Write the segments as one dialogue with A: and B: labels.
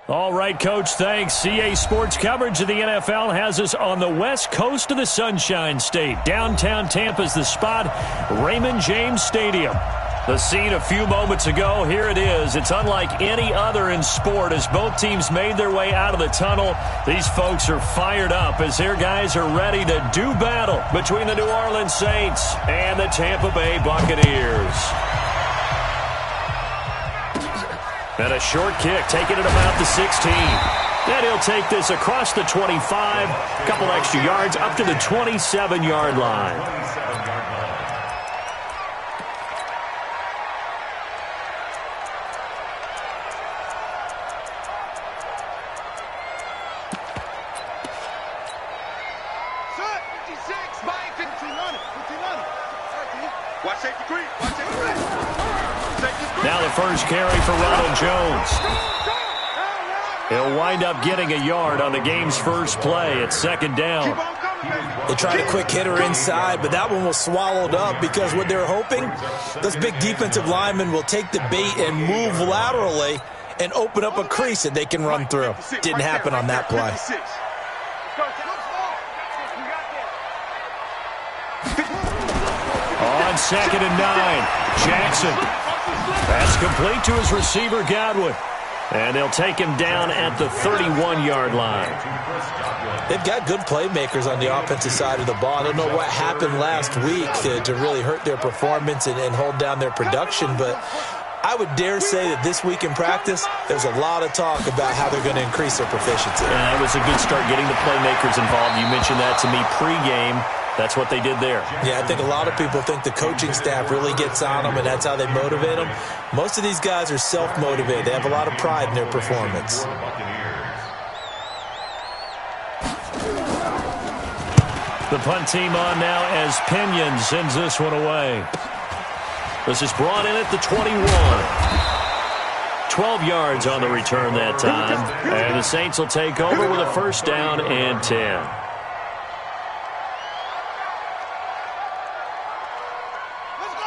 A: All right, Coach, thanks. CA Sports coverage of the NFL has us on the west coast of the Sunshine State. Downtown Tampa's the spot, Raymond James Stadium. The scene a few moments ago, here it is. It's unlike any other in sport as both teams made their way out of the tunnel. These folks are fired up as their guys are ready to do battle between the New Orleans Saints and the Tampa Bay Buccaneers. And a short kick, taking it about the 16. Then he'll take this across the 25, a couple extra yards, up to the 27-yard line. Now the first carry for Ronald Jones. He'll wind up getting a yard on the game's first play. It's second down.
B: They tried a quick hitter inside, but that one was swallowed up because what they're hoping, those big defensive linemen will take the bait and move laterally and open up a crease that they can run through. Didn't happen on that play.
A: On 2nd and 9, Jackson. That's complete to his receiver, Godwin. And they'll take him down at the 31-yard line.
B: They've got good playmakers on the offensive side of the ball. I don't know what happened last week to really hurt their performance and hold down their production, but I would dare say that this week in practice, there's a lot of talk about how they're going to increase their proficiency.
A: And that was a good start, getting the playmakers involved. You mentioned that to me pregame. That's what they did there.
B: Yeah, I think a lot of people think the coaching staff really gets on them, and that's how they motivate them. Most of these guys are self-motivated. They have a lot of pride in their performance.
A: The punt team on now as Pinion sends this one away. This is brought in at the 21. 12 yards on the return that time. And the Saints will take over with a first down and 10.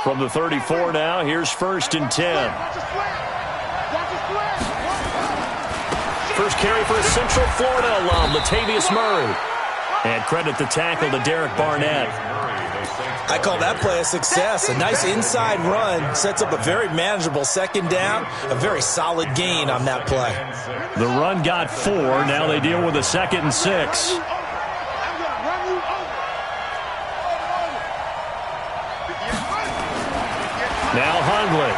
A: From the 34 now, here's 1st and 10. First carry for a Central Florida alum, Latavius Murray. And credit the tackle to Derek Barnett.
B: I call that play a success. A nice inside run sets up a very manageable second down, a very solid gain on that play.
A: The run got 4. Now they deal with a 2nd and 6. Now Hundley.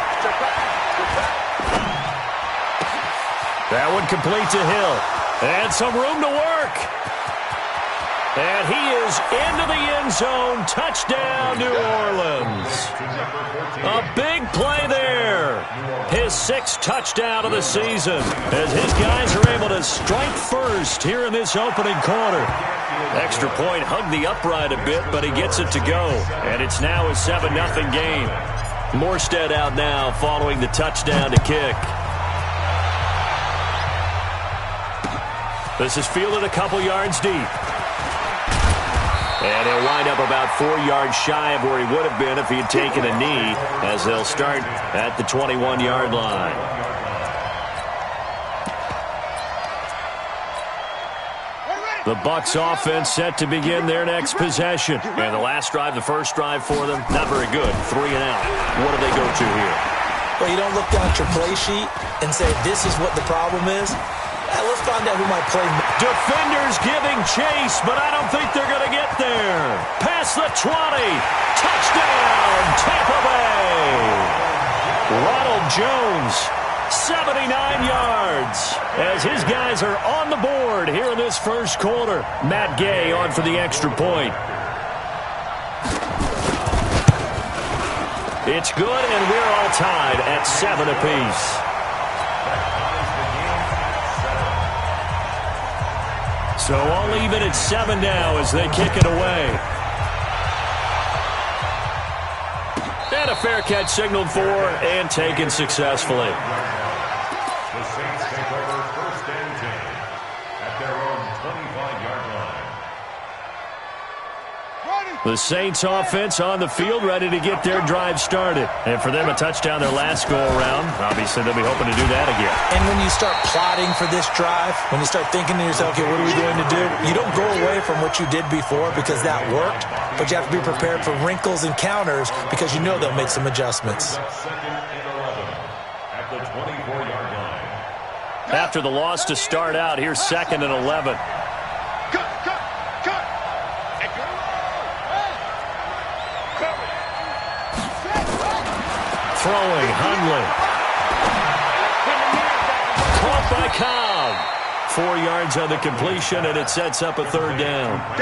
A: That one complete to Hill. And some room to work. And he is into the end zone. Touchdown, New Orleans. A big play there. His 6th touchdown of the season as his guys are able to strike first here in this opening quarter. Extra point hugged the upright a bit, but he gets it to go. And it's now a 7-0 game. Morstead out now following the touchdown to kick. This is fielded a couple yards deep. And he'll wind up about 4 yards shy of where he would have been if he had taken a knee, as they'll start at the 21-yard line. The Bucs offense set to begin their next possession. And the last drive, the first drive for them, not very good. 3 and out. What do they go to here?
B: Well, you don't look down at your play sheet and say, this is what the problem is. Let's find out who might play.
A: Defenders giving chase, but I don't think they're going to get there. Past the 20. Touchdown, Tampa Bay. Ronald Jones, 79 yards, as his guys are on the board here in this first quarter. Matt Gay on for the extra point. It's good, and we're all tied at 7 apiece. So all even at 7 now as they kick it away. And a fair catch signaled for and taken successfully.
C: The Saints take over 1st and 10 at their own 25-yard line.
A: The Saints offense on the field, ready to get their drive started. And for them, a touchdown their last go-around. Obviously, they'll be hoping to do that again.
B: And when you start plotting for this drive, when you start thinking to yourself, okay, what are we going to do? You don't go away from what you did before because that worked, but you have to be prepared for wrinkles and counters because you know they'll make some adjustments.
C: Second and 11 at the 24-yard line.
A: After the loss to start out, here's 2nd and 11. Throwing, Hundley. Caught by Cobb. 4 yards on the completion, and it sets up a 3rd down.
C: A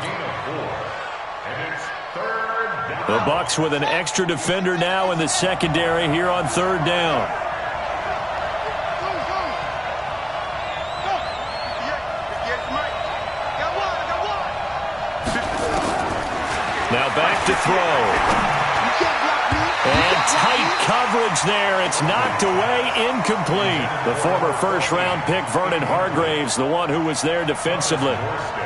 C: gain of 4. And it's 3rd down.
A: The Bucs with an extra defender now in the secondary here on 3rd down. Now back to throw. And tight coverage there. It's knocked away, incomplete. The former first-round pick, Vernon Hargraves, the one who was there defensively.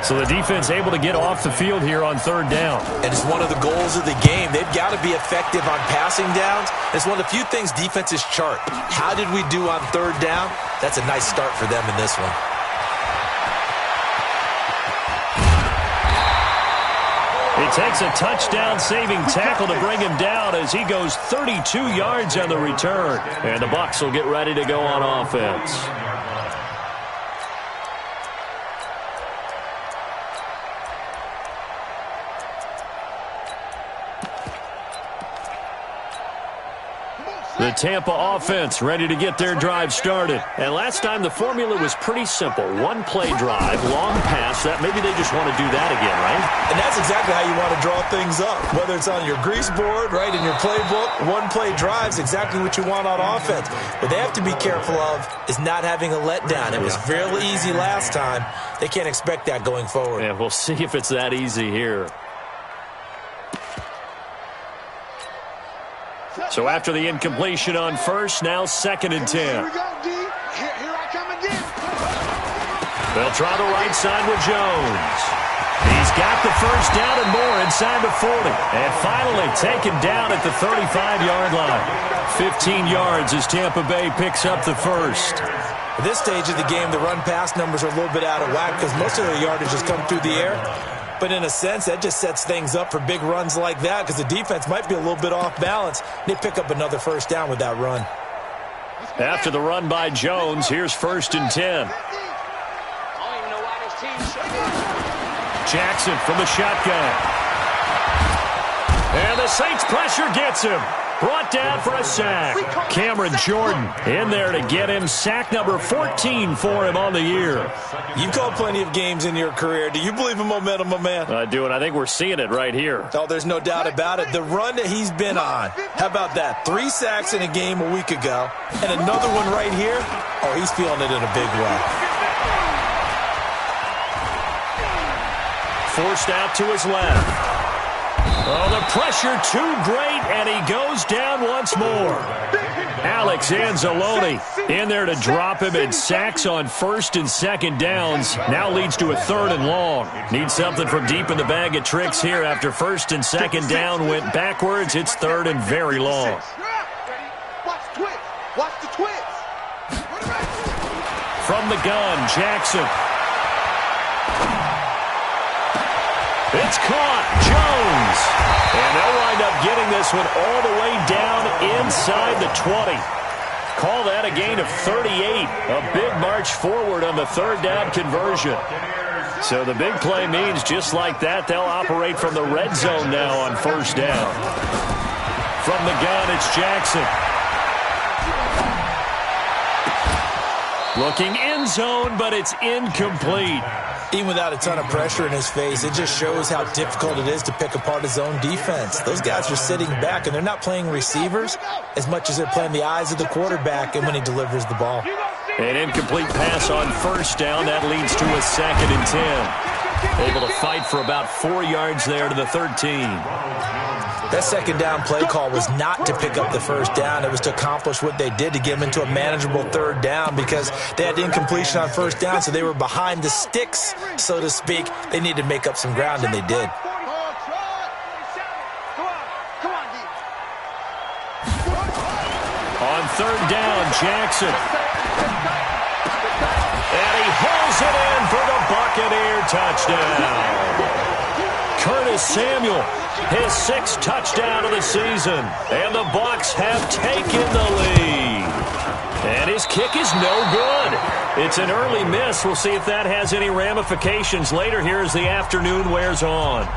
A: So the defense able to get off the field here on 3rd down.
B: And it's one of the goals of the game. They've got to be effective on passing downs. It's one of the few things defenses chart. How did we do on 3rd down? That's a nice start for them in this one.
A: It takes a touchdown-saving tackle to bring him down as he goes 32 yards on the return. And the Bucs will get ready to go on offense. The Tampa offense ready to get their drive started. And last time the formula was pretty simple. 1-play drive, long pass. That maybe they just want to do that again, right?
B: And that's exactly how you want to draw things up. Whether it's on your grease board, right, in your playbook, 1-play drive's exactly what you want on offense. What they have to be careful of is not having a letdown. It was fairly easy last time. They can't expect that going forward.
A: Yeah, we'll see if it's that easy here. So after the incompletion on first, now 2nd and 10.
D: Here we go, D. Here I come again.
A: They'll try the right side with Jones. He's got the first down and more inside the 40. And finally taken down at the 35-yard line. 15 yards as Tampa Bay picks up the first.
B: At this stage of the game, the run-pass numbers are a little bit out of whack because most of their yardage has come through the air. But in a sense, that just sets things up for big runs like that because the defense might be a little bit off balance. They pick up another first down with that run.
A: After the run by Jones, here's 1st and 10. Jackson from the shotgun. And the Saints pressure gets him. Brought down for a sack. Cameron Jordan in there to get him. Sack number 14 for him on the year.
B: You've called plenty of games in your career. Do you believe in momentum, my man?
A: I do, and I think we're seeing it right here.
B: Oh, there's no doubt about it. The run that he's been on. How about that? 3 sacks in a game a week ago. And another one right here. Oh, he's feeling it in a big way.
A: Forced out to his left. Oh, the pressure too great, and he goes down once more. Alex Anzalone in there to drop him, and sacks on 1st and 2nd downs. Now leads to a 3rd and long. Needs something from deep in the bag of tricks here after 1st and 2nd down went backwards. It's 3rd and very long.
D: Watch the twist. Watch the twist.
A: From the gun, Jackson. It's caught. Jones. And they'll wind up getting this one all the way down inside the 20. Call that a gain of 38. A big march forward on the 3rd down conversion. So the big play means just like that, they'll operate from the red zone now on 1st down. From the gun, it's Jackson. Looking end zone, but it's incomplete.
B: Even without a ton of pressure in his face, it just shows how difficult it is to pick apart his own defense. Those guys are sitting back, and they're not playing receivers as much as they're playing the eyes of the quarterback and when he delivers the ball.
A: An incomplete pass on 1st down. That leads to a 2nd and 10. Able to fight for about 4 yards there to the 13.
B: That second down play call was not to pick up the first down. It was to accomplish what they did, to get them into a manageable third down, because they had incompletion on first down, so they were behind the sticks, so to speak. They needed to make up some ground, and they did.
A: On third down, Jackson. And he hauls it in for the Buccaneer touchdown. Curtis Samuel, his 6th touchdown of the season. And the Bucs have taken the lead. And his kick is no good. It's an early miss. We'll see if that has any ramifications later here as the afternoon wears on.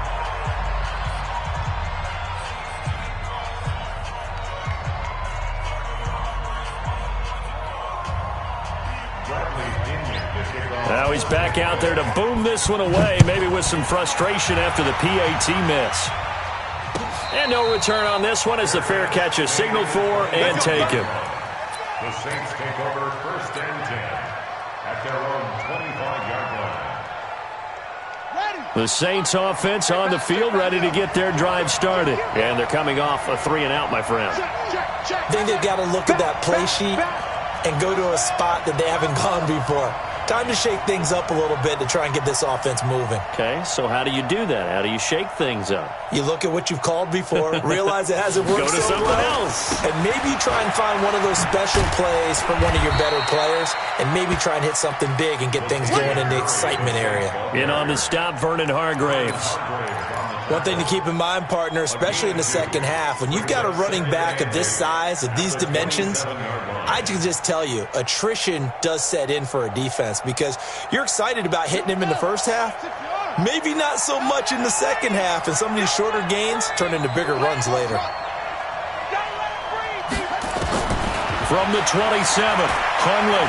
A: Now he's back out there to boom this one away, maybe with some frustration after the PAT miss. And no return on this one as the fair catch is signaled for and taken.
C: The Saints take over 1st and 10 at their own 25-yard line.
A: The Saints offense on the field, ready to get their drive started. And they're coming off a 3-and-out, my friend.
B: I think they've got to look at that play sheet and go to a spot that they haven't gone before. Time to shake things up a little bit to try and get this offense moving.
A: Okay, so how do you do that? How do you shake things up?
B: You look at what you've called before, realize it hasn't worked
A: Go to
B: so
A: something
B: well,
A: else.
B: and maybe try and find one of those special plays from one of your better players, and maybe try and hit something big and get things going in the excitement area.
A: In on the stop, Vernon Hargraves.
B: One thing to keep in mind, partner, especially in the second half, when you've got a running back of this size, of these dimensions, I can just tell you, attrition does set in for a defense, because you're excited about hitting him in the first half, maybe not so much in the second half, and some of these shorter gains turn into bigger runs later.
A: From the 27, Hundley.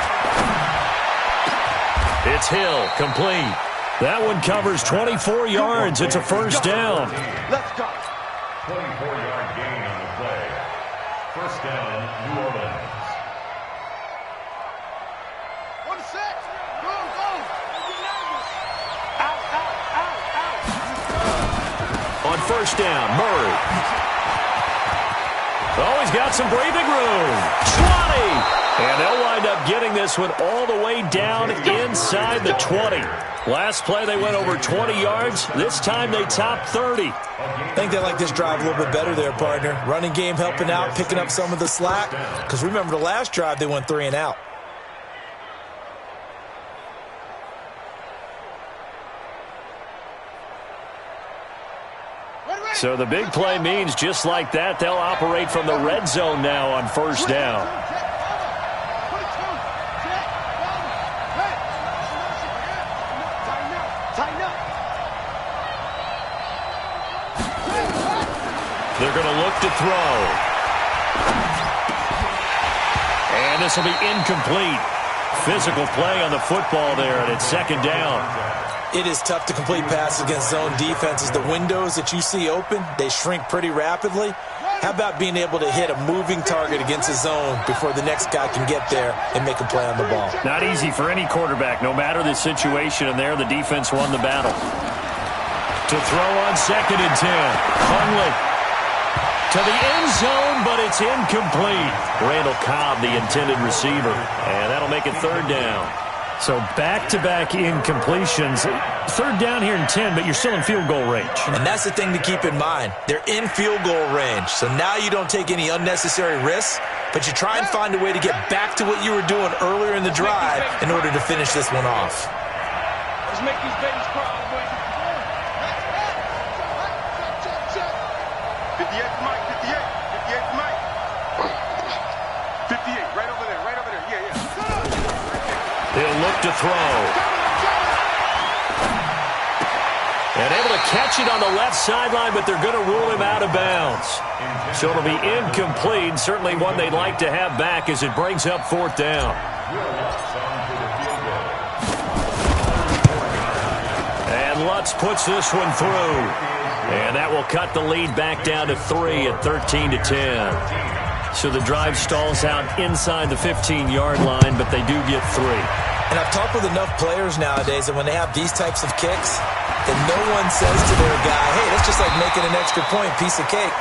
A: It's Hill, complete. That one covers 24 yards. It's a first down.
D: Let's go.
C: 24-yard gain on the play. First down, New Orleans.
D: 1 6. Go, go. Out, out, out, out.
A: On first down, Murray. Oh, he's got some breathing room. 20. And they'll wind up getting this one all the way down inside the 20. Last play, they went over 20 yards. This time, they topped 30.
B: I think they like this drive a little bit better there, partner. Running game helping out, picking up some of the slack. Because remember, the last drive, they went 3-and-out.
A: So the big play means just like that, they'll operate from the red zone now on first down. They're going to look to throw. And this will be incomplete. Physical play on the football there, and it's second down.
B: It is tough to complete passes against zone defenses. The windows that you see open, they shrink pretty rapidly. How about being able to hit a moving target against a zone before the next guy can get there and make a play on the ball?
A: Not easy for any quarterback, no matter the situation, and there the defense won the battle. To throw on second and 10, Hundley. To the end zone, but it's incomplete. Randall Cobb, the intended receiver. And that'll make it third down. So back-to-back incompletions. Third down here in 10, but you're still in field goal range.
B: And that's the thing to keep in mind. They're in field goal range. So now you don't take any unnecessary risks, but you try and find a way to get back to what you were doing earlier in the drive in order to finish this one off.
D: Let's make these babies cry, boy. 58 Mike, 58 Mike. 58, right over there, yeah.
A: He'll look to throw. And able to catch it on the left sideline, but they're going to rule him out of bounds. So it'll be incomplete, certainly one they'd like to have back as it brings up fourth down. And Lutz puts this one through. And that will cut the lead back down to 3 at 13-10. So the drive stalls out inside the 15-yard line, but they do get 3.
B: And I've talked with enough players nowadays that when they have these types of kicks, that no one says to their guy, hey, that's just like making an extra point, piece of cake.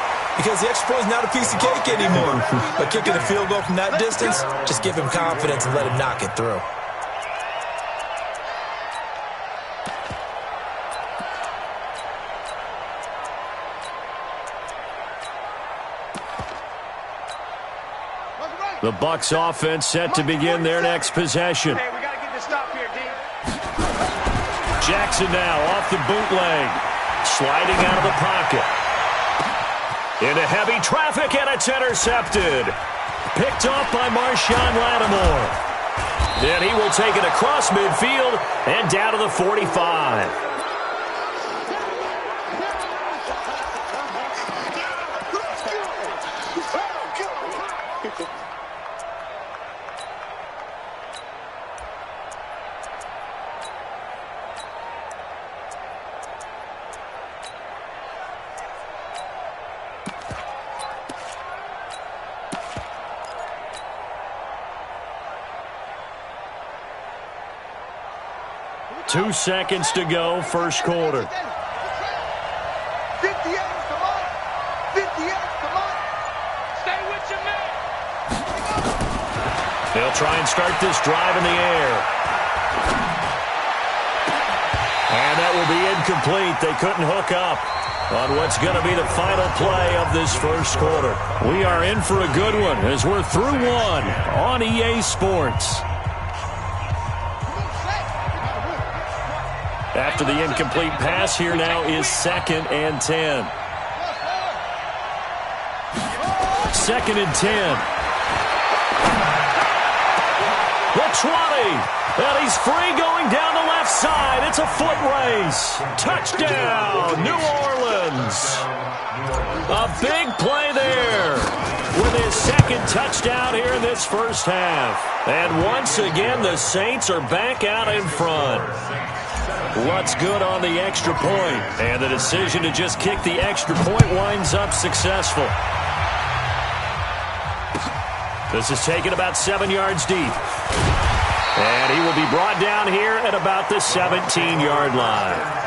B: because the extra point is not a piece of cake anymore. But kicking a field goal from that distance, just give him confidence and let him knock it through.
A: The Bucs offense set to begin their next possession.
D: Hey, we got to get this stop here, D.
A: Jackson now off the bootleg. Sliding out of the pocket. Into heavy traffic, and it's intercepted. Picked off by Marshawn Lattimore. And he will take it across midfield and down to the 45. Two seconds to go, first quarter.
D: 58, come on. 58, come on. Stay with your man.
A: They'll try and start this drive in the air. And that will be incomplete. They couldn't hook up on what's going to be the final play of this first quarter. We are in for a good one as we're through one on EA Sports. After the incomplete pass, here now is 2nd and 10. 2nd and 10. The 20. And he's free going down the left side. It's a foot race. Touchdown, New Orleans. A big play there with his 2nd touchdown here in this first half. And once again, the Saints are back out in front. What's good on the extra point? And the decision to just kick the extra point winds up successful. This is taken about 7 yards deep. And he will be brought down here at about the 17-yard line.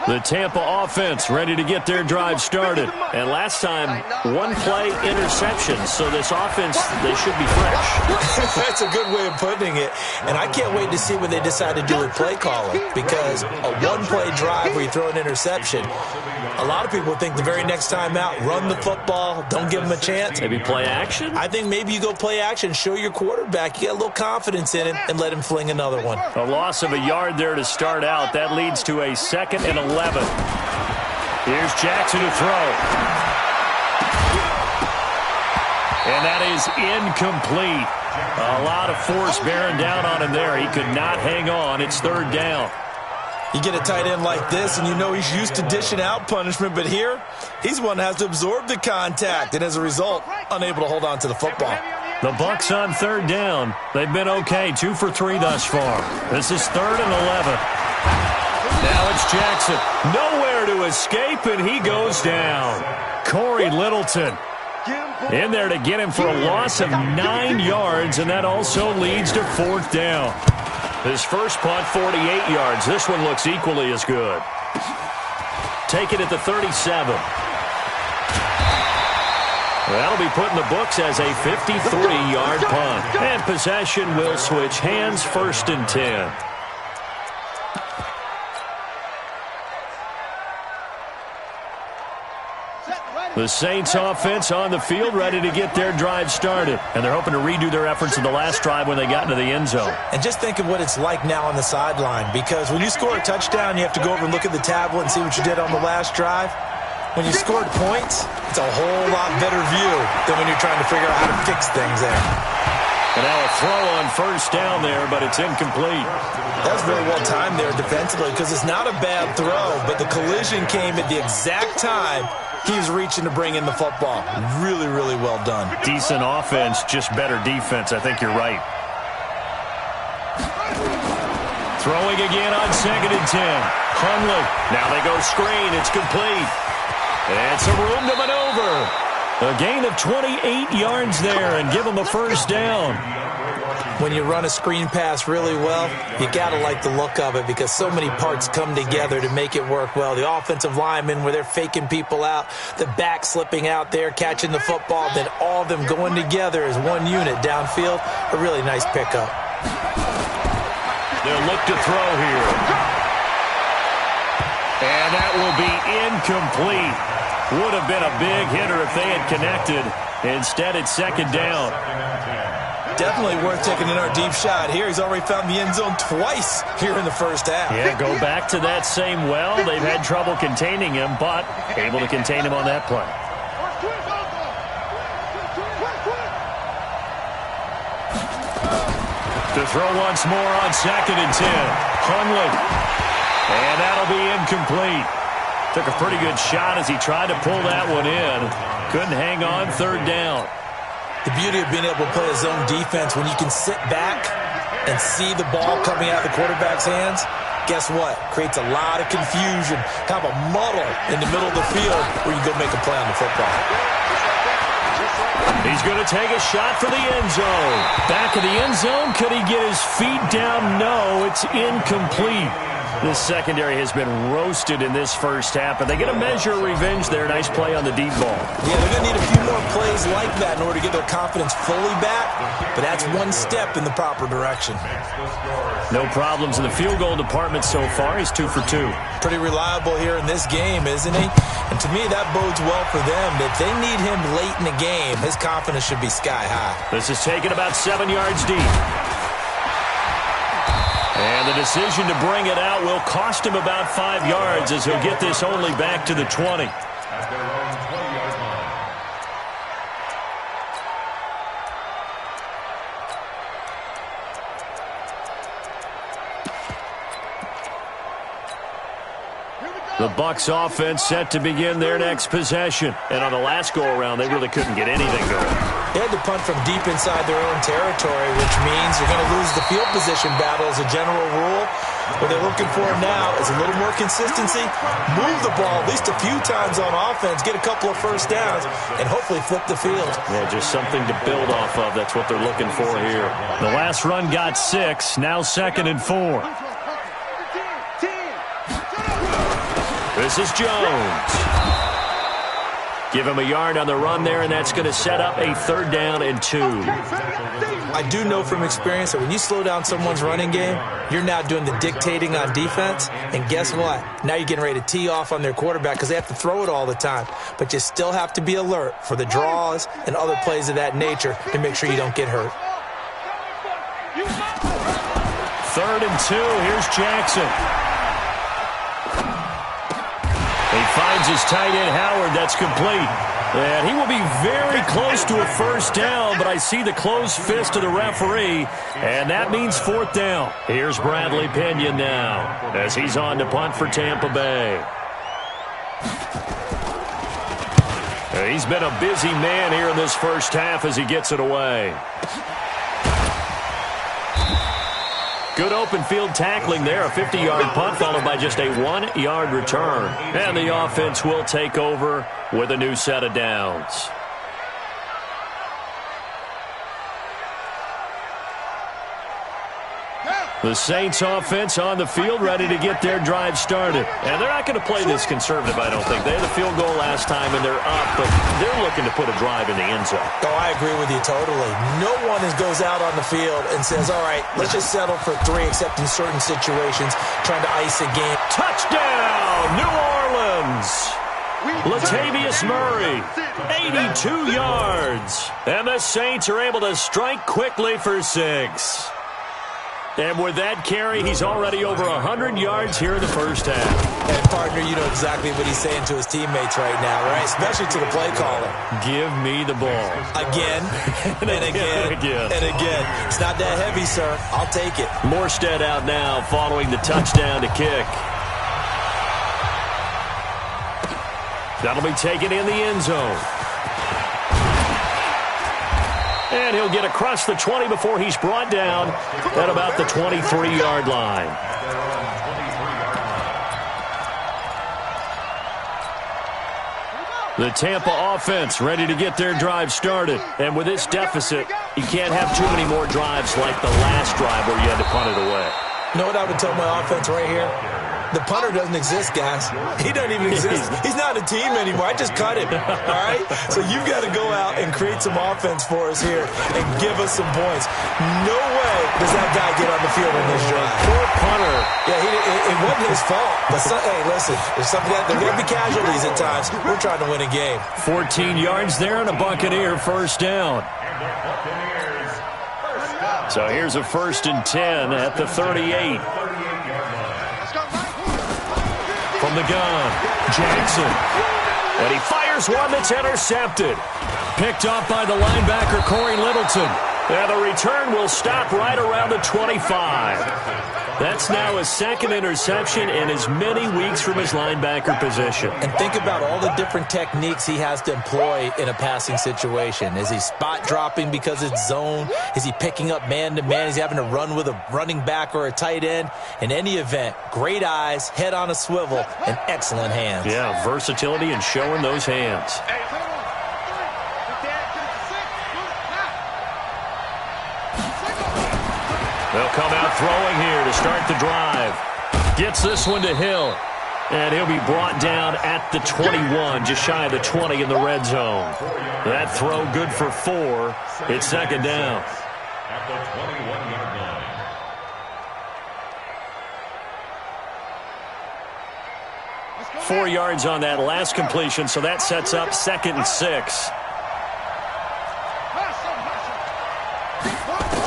A: The Tampa offense ready to get their drive started. And last time, one play interception. So this offense, they should be fresh.
B: That's a good way of putting it. And I can't wait to see what they decide to do with play calling. Because a one-play drive where you throw an interception, a lot of people think the very next time out, run the football, don't give them a chance.
A: Maybe play action?
B: I think maybe you go play action, show your quarterback, you get a little confidence in him, and let him fling another one.
A: A loss of a yard there to start out. That leads to a 2nd and 11. Here's Jackson to throw. And that is incomplete. A lot of force bearing down on him there. He could not hang on. It's 3rd down.
B: You get a tight end like this, and you know he's used to dishing out punishment, but here, he's one that has to absorb the contact, and as a result, unable to hold on to the football.
A: The Bucs on 3rd down. They've been okay, 2 for 3 thus far. This is 3rd and 11. Now it's Jackson. Nowhere to escape, and he goes down. Corey Littleton in there to get him for a loss of 9 yards, and that also leads to 4th down. His first punt, 48 yards. This one looks equally as good. Take it at the 37. That'll be put in the books as a 53-yard punt. And possession will switch hands, 1st and 10. The Saints offense on the field ready to get their drive started. And they're hoping to redo their efforts in the last drive when they got into the end zone.
B: And just think of what it's like now on the sideline. Because when you score a touchdown, you have to go over and look at the tablet and see what you did on the last drive. When you scored points, it's a whole lot better view than when you're trying to figure out how to fix things there.
A: And now a throw on 1st down there, but it's incomplete.
B: That was very well timed there defensively because it's not a bad throw, but the collision came at the exact time he was reaching to bring in the football. Really, really well done.
A: Decent offense, just better defense. I think you're right. Throwing again on 2nd and 10. Hundley. Now they go screen. It's complete. And some room to maneuver. A gain of 28 yards there and give them a first down.
B: When you run a screen pass really well, you got to like the look of it because so many parts come together to make it work well. The offensive linemen, where they're faking people out, the back slipping out there, catching the football, then all of them going together as one unit downfield. A really nice pickup.
A: They'll look to throw here. And that will be incomplete. Would have been a big hitter if they had connected. Instead, it's second down.
B: Definitely worth taking another deep shot here. He's already found the end zone twice here in the first half.
A: Yeah, go back to that same well. They've had trouble containing him, but able to contain him on that play. To throw once more on 2nd and 10. Hundley. And that'll be incomplete. Took a pretty good shot as he tried to pull that one in. Couldn't hang on, 3rd down.
B: The beauty of being able to play a zone defense when you can sit back and see the ball coming out of the quarterback's hands, guess what? Creates a lot of confusion, kind of a muddle in the middle of the field where you go make a play on the football.
A: He's going to take a shot for the end zone. Back of the end zone. Could he get his feet down? No, it's incomplete. This secondary has been roasted in this first half, but they get a measure of revenge there. Nice play on the deep ball.
B: Yeah, they're going to need a few more plays like that in order to get their confidence fully back, but that's one step in the proper direction.
A: No problems in the field goal department so far. He's 2 for 2.
B: Pretty reliable here in this game, isn't he? And to me, that bodes well for them. If they need him late in the game, his confidence should be sky high.
A: This is taken about 7 yards deep. And the decision to bring it out will cost him about 5 yards as he'll get this only back to the 20.
C: At their own 20-yard line.
A: The Bucs offense set to begin their next possession. And on the last go-around, they really couldn't get anything going.
B: They had to punt from deep inside their own territory, which means you're going to lose the field position battle as a general rule. What they're looking for now is a little more consistency, move the ball at least a few times on offense, get a couple of first downs, and hopefully flip the field.
A: Yeah, just something to build off of. That's what they're looking for here. The last run got 6, now 2nd and 4. This is Jones. Give him a yard on the run there, and that's going to set up a 3rd down and 2.
B: I do know from experience that when you slow down someone's running game, you're now doing the dictating on defense, and guess what? Now you're getting ready to tee off on their quarterback because they have to throw it all the time. But you still have to be alert for the draws and other plays of that nature to make sure you don't get hurt.
A: 3rd and 2. Here's Jackson. He finds his tight end, Howard. That's complete. And he will be very close to a first down, but I see the closed fist of the referee, and that means 4th down. Here's Bradley Pinion now as he's on to punt for Tampa Bay. He's been a busy man here in this first half as he gets it away. Good open field tackling there. A 50-yard punt followed by just a 1-yard return. And the offense will take over with a new set of downs. The Saints offense on the field ready to get their drive started. And they're not going to play this conservative, I don't think. They had a field goal last time, and they're up, but they're looking to put a drive in the end zone.
B: Oh, I agree with you totally. No one goes out on the field and says, all right, let's just settle for 3, except in certain situations, trying to ice a game.
A: Touchdown, New Orleans! Latavius Murray, 82 yards. And the Saints are able to strike quickly for 6. And with that carry, he's already over 100 yards here in the first half.
B: And, partner, you know exactly what he's saying to his teammates right now, right? Especially to the play caller.
A: Give me the ball.
B: Again, and again, and again. It's not that heavy, sir. I'll take it.
A: Morstead out now following the touchdown to kick. That'll be taken in the end zone. And he'll get across the 20 before he's brought down at about the 23-yard line. The Tampa offense ready to get their drive started. And with this deficit, you can't have too many more drives like the last drive where you had to punt it away.
B: You know what I would tell my offense right here? The punter doesn't exist, guys. He doesn't even exist. He's not a team anymore. I just cut him, all right? So you've got to go out and create some offense for us here and give us some points. No way does that guy get on the field in this drive.
A: Poor punter.
B: Yeah, it wasn't his fault. But, hey, listen, there's something there going to be casualties at times. We're trying to win a game.
A: 14 yards there and a Buccaneer first down. So here's a 1st and 10 at the 38. From the gun, Jackson. And he fires one that's intercepted. Picked off by the linebacker, Corey Littleton. And the return will stop right around the 25. That's now his second interception in as many weeks from his linebacker position.
B: And think about all the different techniques he has to employ in a passing situation. Is he spot dropping because it's zone? Is he picking up man-to-man? Is he having to run with a running back or a tight end? In any event, great eyes, head on a swivel, and excellent hands.
A: Yeah, versatility and showing those hands. They'll come out throwing here to start the drive. Gets this one to Hill. And he'll be brought down at the 21, just shy of the 20 in the red zone. That throw good for 4. It's second down.
C: At the 21-yard line.
A: 4 yards on that last completion, so that sets up 2nd and 6.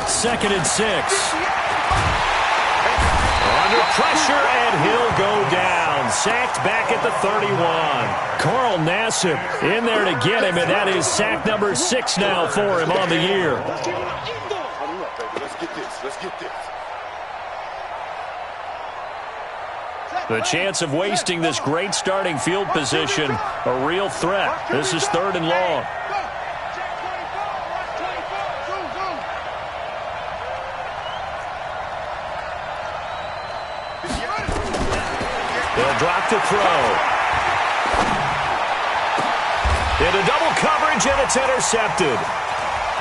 A: 2nd and 6. Under pressure, and he'll go down. Sacked back at the 31. Carl Nassib in there to get him, and that is sack number 6 now for him on the year.
E: Let's get this.
A: The chance of wasting this great starting field position, a real threat. This is 3rd and long. They'll drop to throw. Into double coverage, and it's intercepted.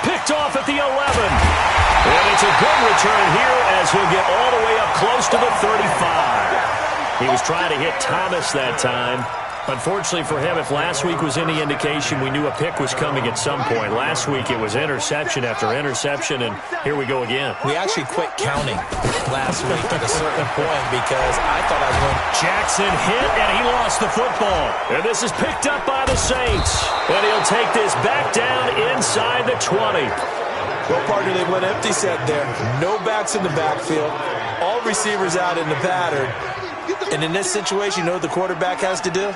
A: Picked off at the 11. And it's a good return here as he'll get all the way up close to the 35. He was trying to hit Thomas that time. Unfortunately for him, if last week was any indication, we knew a pick was coming at some point. Last week it was interception after interception, and here we go again.
B: We actually quit counting last week at a certain point because I thought I was going.
A: Jackson hit, and he lost the football. And this is picked up by the Saints. And he'll take this back down inside the 20.
B: Well, partner, they went empty set there. No backs in the backfield. All receivers out in the pattern. And in this situation, you know what the quarterback has to do?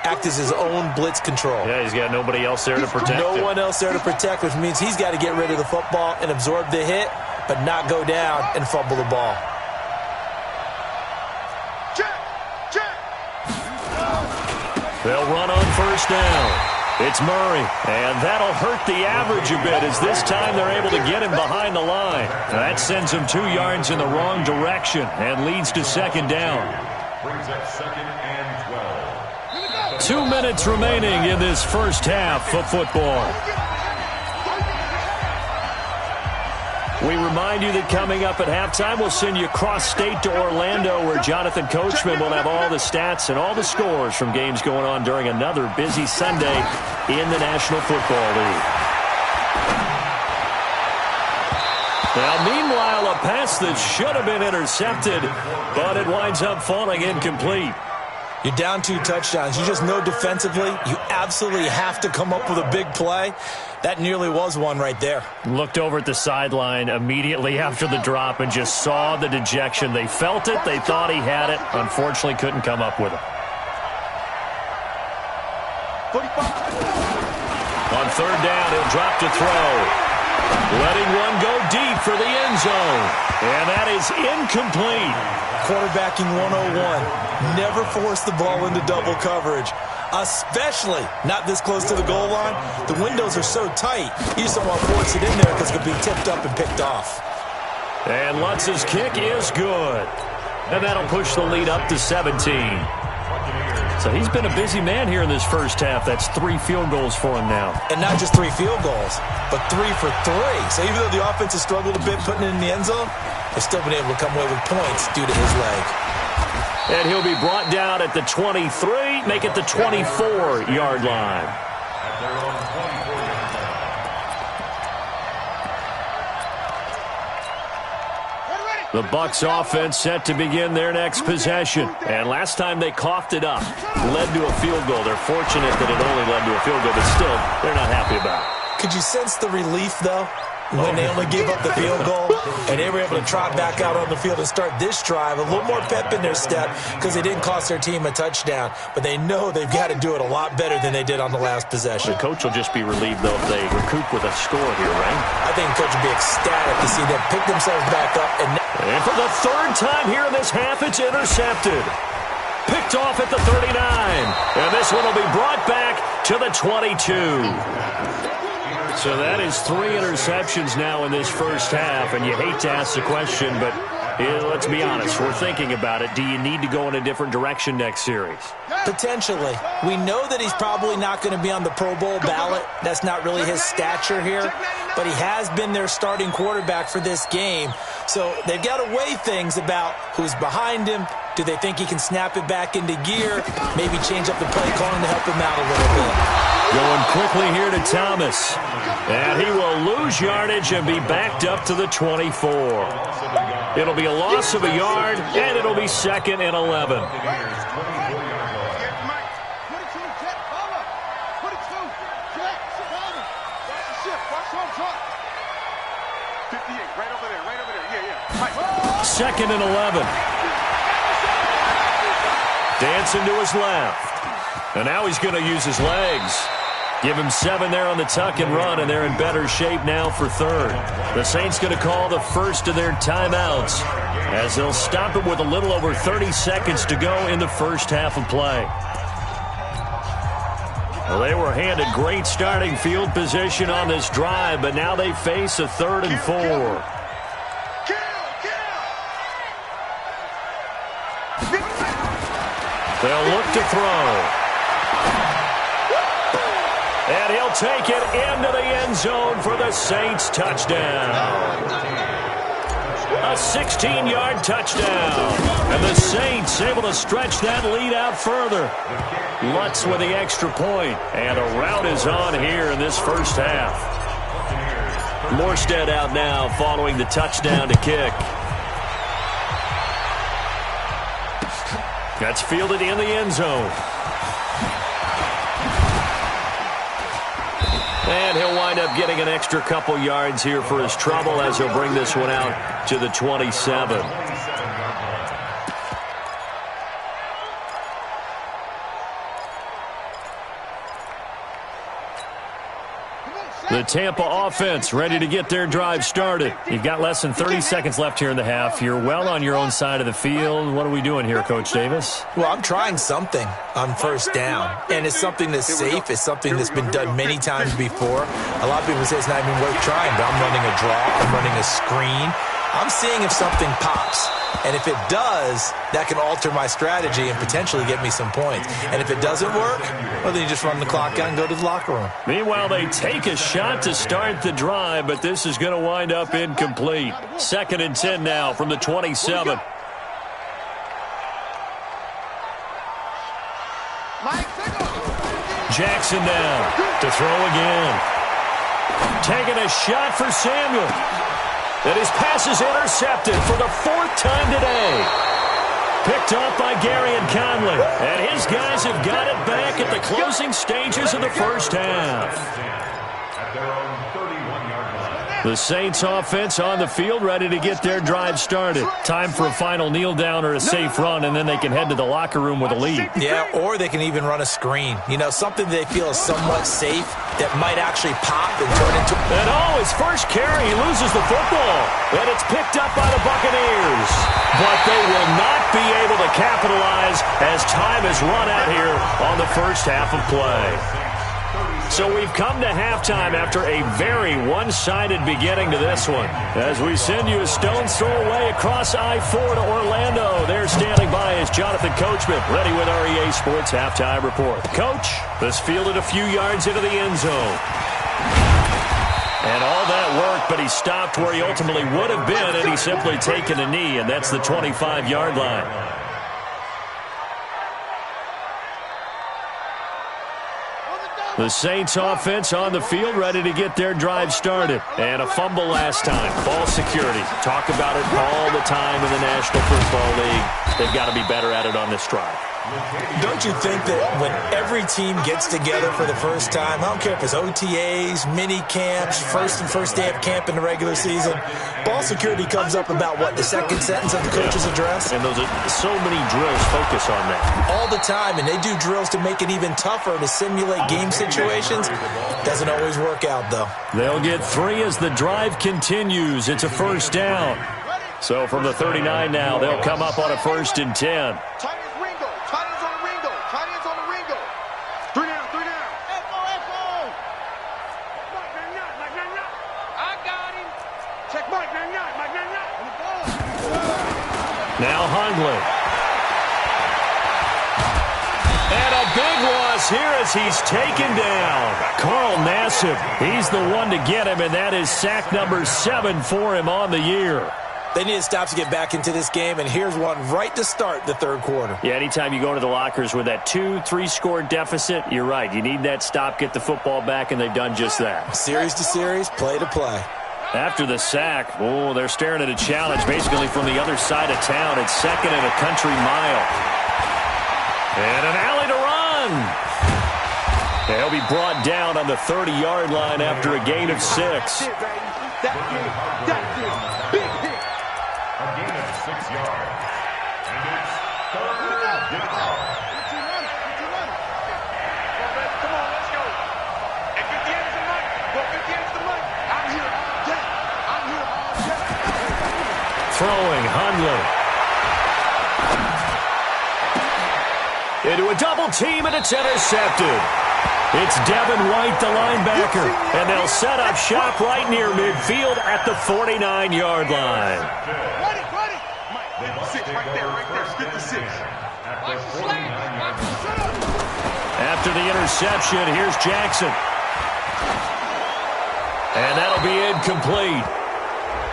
B: Act as his own blitz control.
A: Yeah, he's got nobody else there to protect him.
B: No one else there to protect, which means he's got to get rid of the football and absorb the hit, but not go down and fumble the ball.
A: They'll run on 1st down. It's Murray, and that'll hurt the average a bit as this time they're able to get him behind the line. That sends him 2 yards in the wrong direction and leads to 2nd down.
C: Brings up 2nd and 12.
A: 2 minutes remaining in this first half of football. We remind you that coming up at halftime, we'll send you cross-state to Orlando, where Jonathan Coachman will have all the stats and all the scores from games going on during another busy Sunday in the National Football League. Now, meanwhile, a pass that should have been intercepted, but it winds up falling incomplete.
B: You're down 2 touchdowns. You just know defensively you absolutely have to come up with a big play. That nearly was one right there.
A: Looked over at the sideline immediately after the drop and just saw the dejection. They felt it. They thought he had it. Unfortunately, couldn't come up with it. On 3rd down, he'll drop to throw. Letting one go deep for the end zone. And that is incomplete.
B: Quarterbacking 101. Never force the ball into double coverage, especially not this close to the goal line. The windows are so tight, you just don't want to force it in there because it could be tipped up and picked off.
A: And Lutz's kick is good. And that'll push the lead up to 17. So he's been a busy man here in this first half. That's 3 field goals for him now.
B: And not just 3 field goals, but 3 for 3. So even though the offense has struggled a bit putting it in the end zone, they've still been able to come away with points due to his leg.
A: And he'll be brought down at the 23, make it the 24-yard line. The Bucs offense set to begin their next possession. And last time they coughed it up, led to a field goal. They're fortunate that it only led to a field goal, but still, they're not happy about it.
B: Could you sense the relief, though, when they only gave up the field goal and they were able to trot back out on the field and start this drive? A little more pep in their step because they didn't cost their team a touchdown, but they know they've got to do it a lot better than they did on the last possession.
A: The coach will just be relieved, though, if they recoup with a score here, right?
B: I think the coach will be ecstatic to see them pick themselves back up.
A: And for the 3rd time here in this half, it's intercepted. Picked off at the 39. And this one will be brought back to the 22. So that is 3 interceptions now in this first half, and you hate to ask the question, but let's be honest, we're thinking about it. Do you need to go in a different direction next series?
B: Potentially. We know that he's probably not going to be on the Pro Bowl ballot. That's not really his stature here, but he has been their starting quarterback for this game. So they've got to weigh things about who's behind him. Do they think he can snap it back into gear? Maybe change up the play calling to help him out a little bit.
A: Going quickly here to Thomas. And he will lose yardage and be backed up to the 24. It'll be a loss of a yard, and it'll be 2nd and 11. Second and 11. Dancing to his left. And now he's going to use his legs. Give him 7 there on the tuck and run, and they're in better shape now for 3rd. The Saints going to call the first of their timeouts as they'll stop it with a little over 30 seconds to go in the first half of play. Well, they were handed great starting field position on this drive, but now they face a 3rd and 4. They'll look to throw. And he'll take it into the end zone for the Saints touchdown. A 16-yard touchdown. And the Saints able to stretch that lead out further. Lutz with the extra point. And a rout is on here in this first half. Morstead out now following the touchdown to kick. That's fielded in the end zone. And he'll wind up getting an extra couple yards here for his trouble as he'll bring this one out to the 27. The Tampa offense ready to get their drive started. You've got less than 30 seconds left here in the half. You're well on your own side of the field. What are we doing here, Coach Davis?
B: Well, I'm trying something on first down, and it's something that's safe. It's something that's been done many times before. A lot of people say it's not even worth trying, but I'm running a draw. I'm running a screen. I'm seeing if something pops. And if it does, that can alter my strategy and potentially get me some points. And if it doesn't work, well, then you just run the clock out and go to the locker room.
A: Meanwhile, they take a shot to start the drive, but this is going to wind up incomplete. 2nd and 10 now from the 27. Jackson down to throw again. Taking a shot for Samuel. And his pass is intercepted for the 4th time today. Picked off by Gary and Conley. And his guys have got it back at the closing stages of the first half.
C: At their own 31-yard line.
A: The Saints offense on the field ready to get their drive started. Time for a final kneel down or a safe run, and then they can head to the locker room with a lead.
B: Yeah, or they can even run a screen. You know, something they feel is somewhat safe that might actually pop and turn into...
A: And his first carry, he loses the football. And it's picked up by the Buccaneers. But they will not be able to capitalize as time has run out here on the first half of play. So we've come to halftime after a very one-sided beginning to this one. As we send you a stone's throw away across I-4 to Orlando. There standing by is Jonathan Coachman, ready with our EA Sports Halftime Report. Coach, this fielded a few yards into the end zone. And all that work, but he stopped where he ultimately would have been, and he's simply taken a knee, and that's the 25-yard line. The Saints offense on the field, ready to get their drive started. And a fumble last time. Ball security. Talk about it all the time in the National Football League. They've got to be better at it on this drive.
B: Don't you think that when every team gets together for the first time, I don't care if it's OTAs, mini camps, first day of camp in the regular season, ball security comes up about, what, the second sentence of the coach's address?
A: And those are so many drills focus on that.
B: All the time, and they do drills to make it even tougher to simulate game situations. Doesn't always work out, though.
A: They'll get 3 as the drive continues. It's a first down. So from the 39 now, they'll come up on a 1st and 10. Now Hundley. And a big loss here as he's taken down. Carl Nassib, he's the one to get him, and that is sack number 7 for him on the year.
B: They need to stop to get back into this game, and here's one right to start the third quarter.
A: Yeah, anytime you go into the lockers with that 2-3 score deficit, you're right. You need that stop, get the football back, and they've done just that.
B: Series to series, play to play.
A: After the sack, they're staring at a challenge basically from the other side of town. It's 2nd and a country mile. And an alley to run. And he'll be brought down on the 30-yard line after a gain of 6.
C: A gain of 6 yards. And it's 3rd down.
D: Come on, let's go. And 50 is the money. Go 50 is the money. I'm here all day. I'm here all day.
A: Throwing, Hundley. Into a double team, and it's intercepted. It's Devin White, the linebacker, and they'll set up shop right near midfield at the 49-yard line.
D: Ready. 56 right there. 56. Watch the slant. Watch the shut.
A: After the interception, here's Jackson. And that'll be incomplete.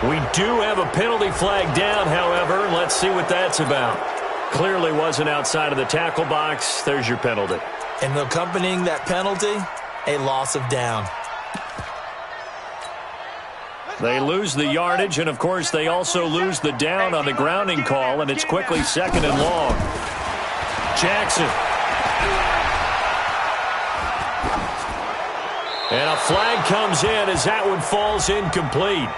A: We do have a penalty flag down, however. Let's see what that's about. Clearly wasn't outside of the tackle box. There's your penalty.
B: And accompanying that penalty, a loss of down.
A: They lose the yardage, and, of course, they also lose the down on the grounding call, and it's quickly 2nd and long. Jackson. And a flag comes in as that one falls incomplete.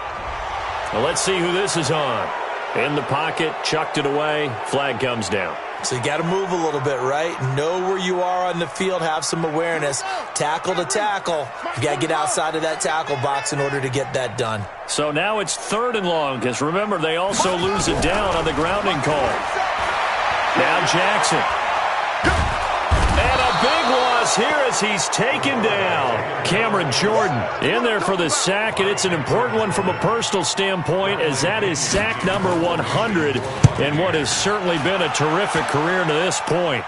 A: Well, let's see who this is on. In the pocket, chucked it away, flag comes down.
B: So you got to move a little bit, right? Know where you are on the field, have some awareness. Tackle to tackle. You got to get outside of that tackle box in order to get that done.
A: So now it's 3rd and long, because remember, they also lose it down on the grounding call. Now Jackson. And a big loss here as he's taken down. Cameron Jordan in there for the sack, and it's an important one from a personal standpoint, as that is sack number 100 in what has certainly been a terrific career to this point.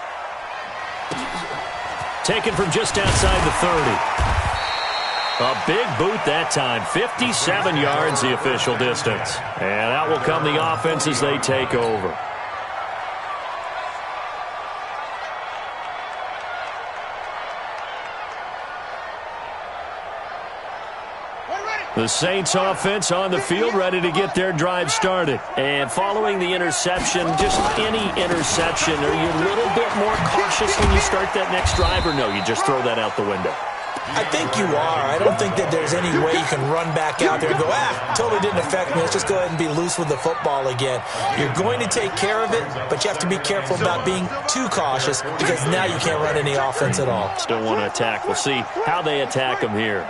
A: Taken from just outside the 30. A big boot that time. 57 yards the official distance. And out will come the offense as they take over. The Saints offense on the field, ready to get their drive started. And following the interception, just any interception, are you a little bit more cautious when you start that next drive, or no, you just throw that out the window?
B: I think you are. I don't think that there's any way you can run back out there and go, totally didn't affect me. Let's just go ahead and be loose with the football again. You're going to take care of it, but you have to be careful about being too cautious, because now you can't run any offense at all.
A: Still want to attack. We'll see how they attack them here.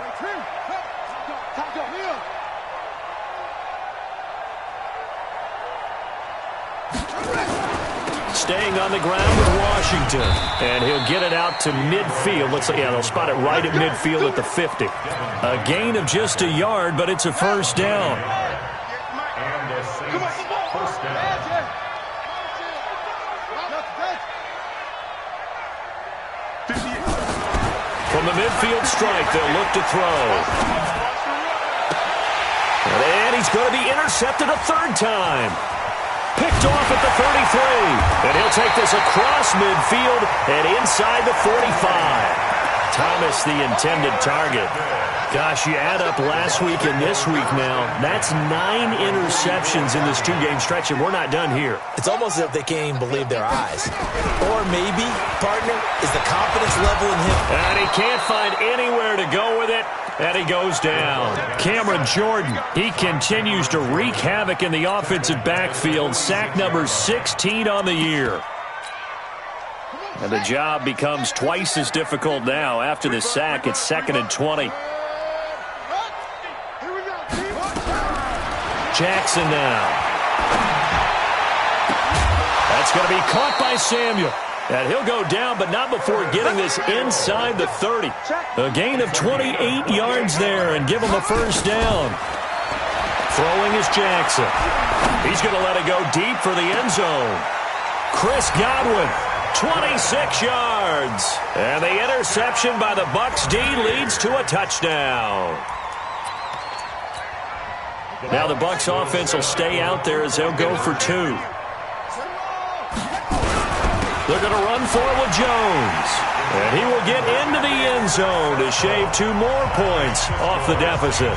A: staying on the ground with Washington. And he'll get it out to midfield. Looks like, yeah, they'll spot it right at midfield at the 50. A gain of just a yard, but it's a first down.
C: And the Saints first down.
A: From the midfield strike, they'll look to throw. And he's going to be intercepted a third time. Picked off at the 33. And he'll take this across midfield and inside the 45. Thomas, the intended target. Gosh, you add up last week and this week now. That's 9 interceptions in this two-game stretch, and we're not done here.
B: It's almost as if they can't even believe their eyes. Or maybe, partner, is the confidence level in him.
A: And he can't find anywhere to go with it. And he goes down. Cameron Jordan, he continues to wreak havoc in the offensive backfield. Sack number 16 on the year. And the job becomes twice as difficult now. After the sack, it's 2nd and 20. Jackson now. That's going to be caught by Samuel. And he'll go down, but not before getting this inside the 30. A gain of 28 yards there and give him a first down. Throwing is Jackson. He's going to let it go deep for the end zone. Chris Godwin, 26 yards. And the interception by the Bucs D leads to a touchdown. Now the Bucs offense will stay out there as they'll go for 2. They're going to run for it with Jones. And he will get into the end zone to shave 2 more points off the deficit.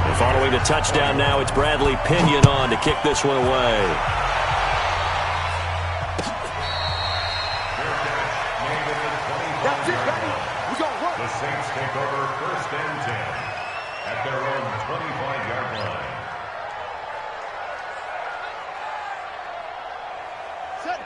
A: And following the touchdown now, it's Bradley Pinion on to kick this one away.
E: That's it, baby. We gonna work.
C: The Saints take over 1st and 10 at their own 25-yard line.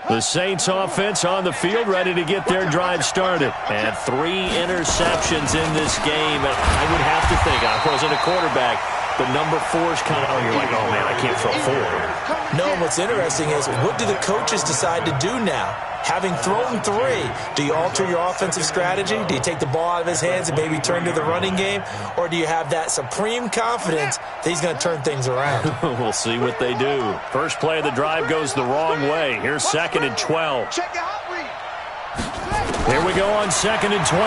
A: The Saints offense on the field, ready to get their drive started. And 3 interceptions in this game. And I would have to think, I wasn't a quarterback, but number 4 is kind of, oh, you're like, oh, man, I can't throw 4.
B: No, what's interesting is, what do the coaches decide to do now? Having thrown 3, do you alter your offensive strategy? Do you take the ball out of his hands and maybe turn to the running game? Or do you have that supreme confidence that he's going to turn things around?
A: We'll see what they do. First play of the drive goes the wrong way. Here's 2nd and 12.
D: Check your hot read.
A: Here we go on 2nd and 12.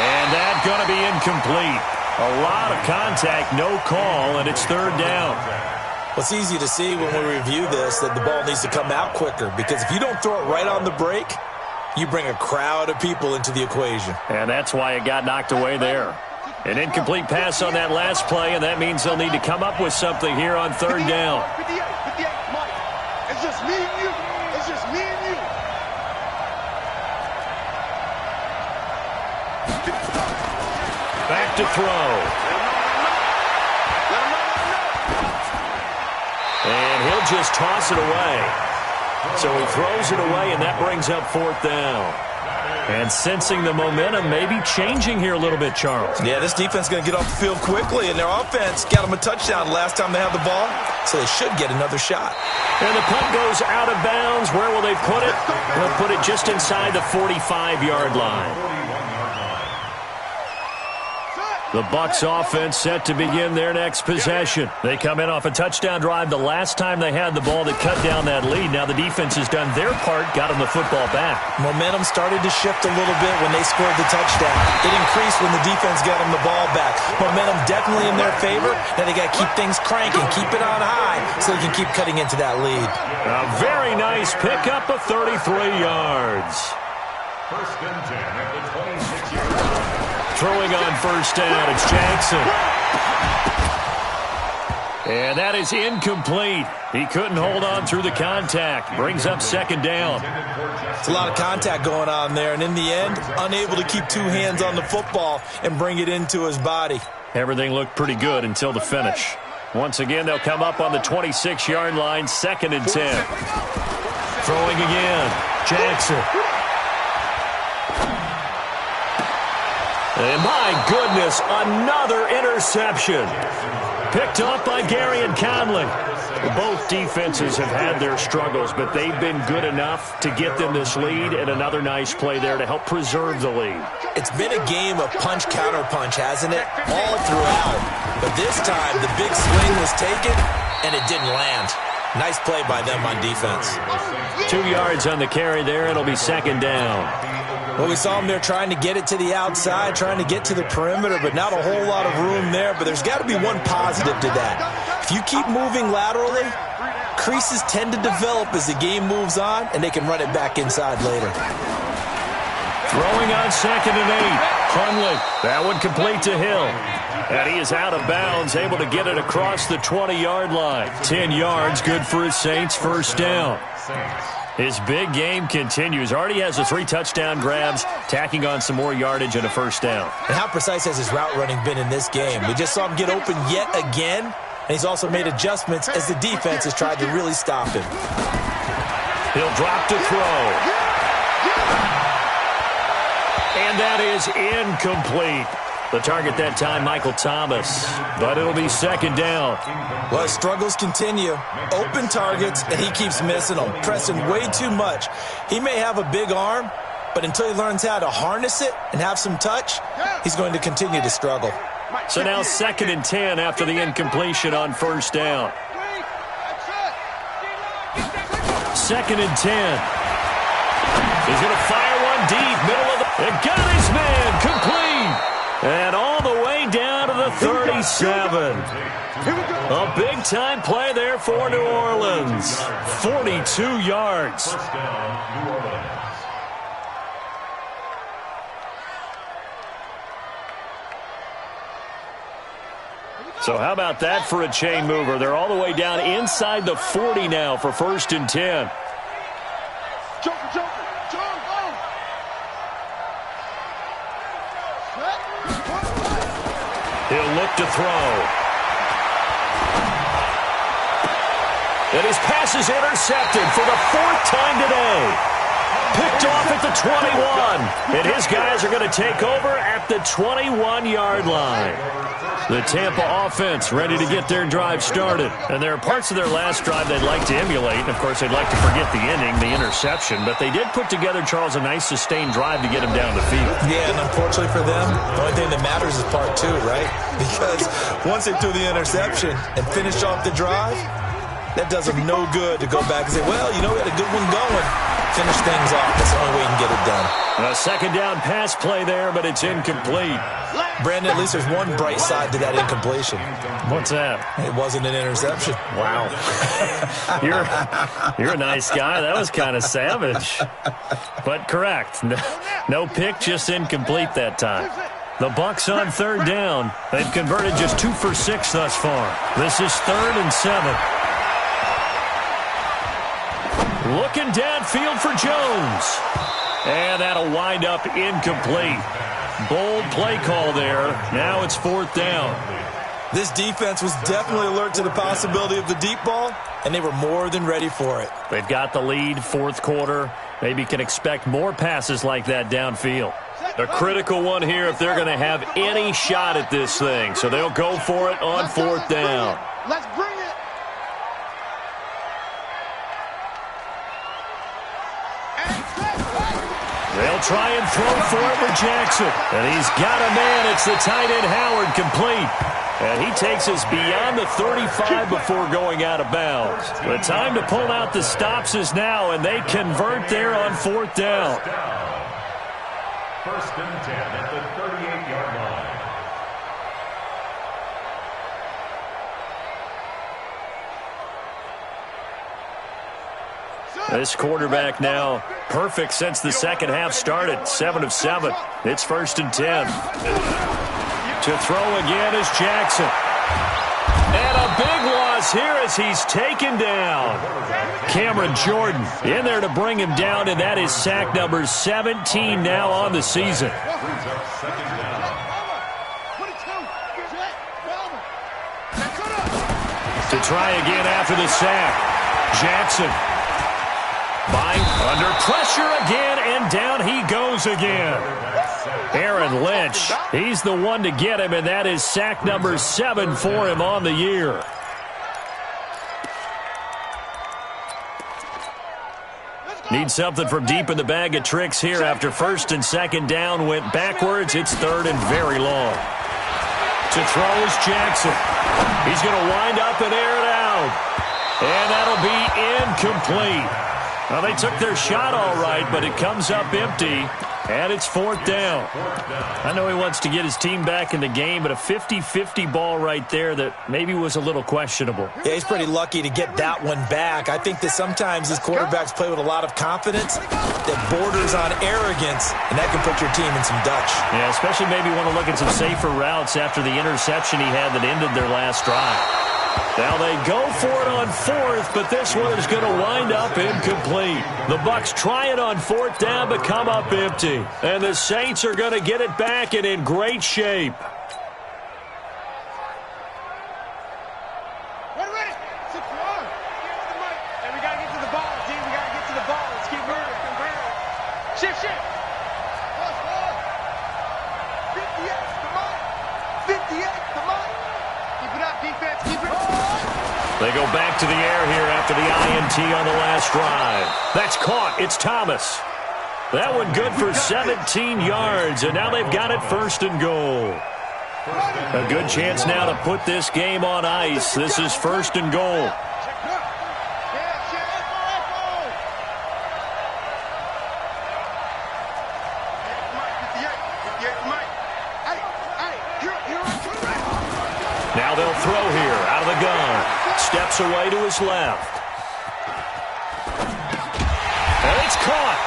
A: And that's going to be incomplete. A lot of contact, no call, and it's 3rd down.
B: Well, it's easy to see when we review this that the ball needs to come out quicker, because if you don't throw it right on the break, you bring a crowd of people into the equation.
A: And that's why it got knocked away there. An incomplete pass on that last play, and that means they'll need to come up with something here on 3rd down.
D: 58, Mike. It's just me and you. It's just me and you.
A: Back to throw. And he'll just toss it away. So he throws it away, and that brings up 4th down. And sensing the momentum maybe changing here a little bit, Charles.
B: Yeah, this defense is going to get off the field quickly, and their offense got them a touchdown last time they had the ball, so they should get another shot.
A: And the punt goes out of bounds. Where will they put it? They'll put it just inside the 45-yard line. The Bucs offense set to begin their next possession. They come in off a touchdown drive the last time they had the ball that cut down that lead. Now the defense has done their part, got them the football back.
B: Momentum started to shift a little bit when they scored the touchdown. It increased when the defense got them the ball back. Momentum definitely in their favor. Now they got to keep things cranking, keep it on high so they can keep cutting into that lead.
A: A very nice pickup of 33 yards.
C: 1st and 10 at the 26-yard line.
A: Throwing on 1st down, it's Jackson. And that is incomplete. He couldn't hold on through the contact. Brings up 2nd down.
B: It's a lot of contact going on there, and in the end, unable to keep 2 hands on the football and bring it into his body.
A: Everything looked pretty good until the finish. Once again, they'll come up on the 26-yard line, 2nd and 10. Throwing again, Jackson. And my goodness, another interception. Picked off by Gary and Conley. Both defenses have had their struggles, but they've been good enough to get them this lead, and another nice play there to help preserve the lead.
B: It's been a game of punch-counter-punch, hasn't it? All throughout. But this time, the big swing was taken, and it didn't land. Nice play by them on defense.
A: 2 yards on the carry there. It'll be second down.
B: Well, we saw them there trying to get it to the outside, trying to get to the perimeter, but not a whole lot of room there. But there's got to be one positive to that. If you keep moving laterally, creases tend to develop as the game moves on, and they can run it back inside later.
A: Throwing on 2nd and 8. Hunley. That one complete to Hill. And he is out of bounds, able to get it across the 20-yard line. 10 yards, good for his Saints, first down. His big game continues. Already has the 3 touchdown grabs, tacking on some more yardage and a first down.
B: And how precise has his route running been in this game? We just saw him get open yet again, and he's also made adjustments as the defense has tried to really stop him.
A: He'll drop to throw. And that is incomplete. The target that time, Michael Thomas. But it'll be second down.
B: Well, his struggles continue. Open targets, and he keeps missing them, pressing way too much. He may have a big arm, but until he learns how to harness it and have some touch, he's going to continue to struggle.
A: So now 2nd and 10 after the incompletion on first down. 2nd and 10. He's going to fire one deep, middle of the... It got his man, complete. And all the way down to the 37. A big-time play there for New Orleans. 42 yards.
C: First down, New Orleans.
A: So how about that for a chain mover? They're all the way down inside the 40 now for 1st and 10. He'll look to throw. And his pass is intercepted for the 4th time today. Picked off at the 21. And his guys are going to take over at the 21-yard line. The Tampa offense ready to get their drive started. And there are parts of their last drive they'd like to emulate. And, of course, they'd like to forget the ending, the interception. But they did put together, Charles, a nice sustained drive to get him down the field.
B: Yeah, and unfortunately for them, the only thing that matters is part 2, right? Because once they threw the interception and finished off the drive, that does them no good to go back and say, well, you know, we had a good one going. Finish things off. That's the only way you can get it done.
A: A second down pass play there, but it's incomplete.
B: Brandon, at least there's one bright side to that incompletion.
A: What's that?
B: It wasn't an interception.
A: Wow. You're a nice guy. That was kind of savage. But correct. No pick, just incomplete that time. The Bucs on 3rd down. They've converted just 2 for 6 thus far. This is 3rd and 7. Looking downfield for Jones. And that'll wind up incomplete. Bold play call there. Now it's 4th down.
B: This defense was definitely alert to the possibility of the deep ball, and they were more than ready for it.
A: They've got the lead, 4th quarter. Maybe can expect more passes like that downfield. A critical one here if they're going to have any shot at this thing. So they'll go for it on 4th down.
D: Let's bring it.
A: They'll try and throw for it with Jackson. And he's got a man. It's the tight end Howard, complete. And he takes us beyond the 35 before going out of bounds. The time to pull out the stops is now, and they convert there on 4th down.
C: 1st and 10 at the 38-yard line.
A: This quarterback now perfect since the second half started. 7 of 7. It's 1st and 10. To throw again is Jackson. And a big loss here as he's taken down. Cameron Jordan in there to bring him down, and that is sack number 17 now on the season. To try again after the sack. Jackson. Under pressure again, and down he goes again. Aaron Lynch, he's the one to get him, and that is sack number 7 for him on the year. Need something from deep in the bag of tricks here after first and second down went backwards. It's third and very long. To throw is Jackson. He's going to wind up and air it out. And that'll be incomplete. Well, they took their shot all right, but it comes up empty, and it's fourth down. I know he wants to get his team back in the game, but a 50-50 ball right there that maybe was a little questionable.
B: Yeah, he's pretty lucky to get that one back. I think that sometimes these quarterbacks play with a lot of confidence that borders on arrogance, and that can put your team in some Dutch.
A: Yeah, especially maybe want to look at some safer routes after the interception he had that ended their last drive. Now they go for it on fourth, but this one is going to wind up incomplete. The Bucs try it on fourth down, but come up empty. And the Saints are going to get it back and in great shape.
D: Ready. 6-1. And we got to get to the ball, team. We got to get to the ball. Let's keep moving. Shift. 58. Come on. 58. Come on. Keep it up, defense. Keep it up.
A: They go back to the air here after the INT on the last drive. That's caught. It's Thomas. That one good for 17 yards, and now they've got it first and goal. A good chance now to put this game on ice. This is first and goal. Now they'll throw here out of the gun. Steps away to his left. And it's caught.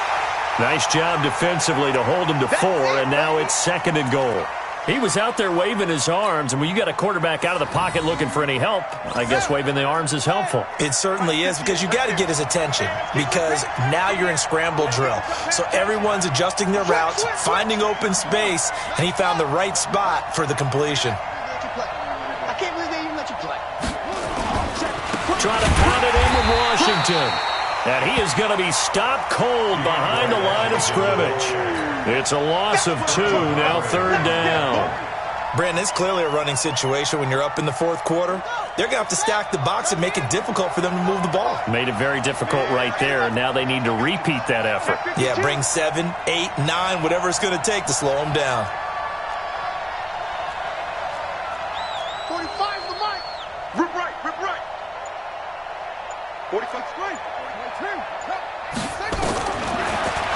A: Nice job defensively to hold him to 4, and now it's second and goal. He was out there waving his arms, and when you got a quarterback out of the pocket looking for any help, I guess waving the arms is helpful.
B: It certainly is, because you got to get his attention, because now you're in scramble drill. So everyone's adjusting their routes, finding open space, and he found the right spot for the completion.
D: I can't believe they even let you play.
A: Trying to pound it in with Washington. And he is going to be stopped cold behind the line of scrimmage. It's a loss of 2, now third down.
B: Brandon, it's clearly a running situation when you're up in the fourth quarter. They're going to have to stack the box and make it difficult for them to move the ball.
A: Made it very difficult right there, and now they need to repeat that effort.
B: Yeah, bring 7, 8, 9, whatever it's going to take to slow them down.
D: 45 to the mic. Rip right. 45 straight.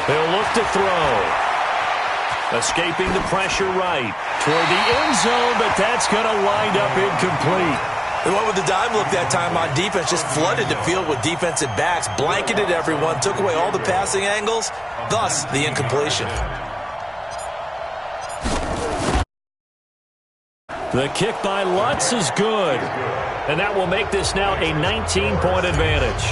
A: They'll look to throw. Escaping the pressure right toward the end zone, but that's going to wind up incomplete.
B: The one with the dime look that time on defense just flooded the field with defensive backs, blanketed everyone, took away all the passing angles, thus the incompletion.
A: The kick by Lutz is good, and that will make this now a 19-point advantage.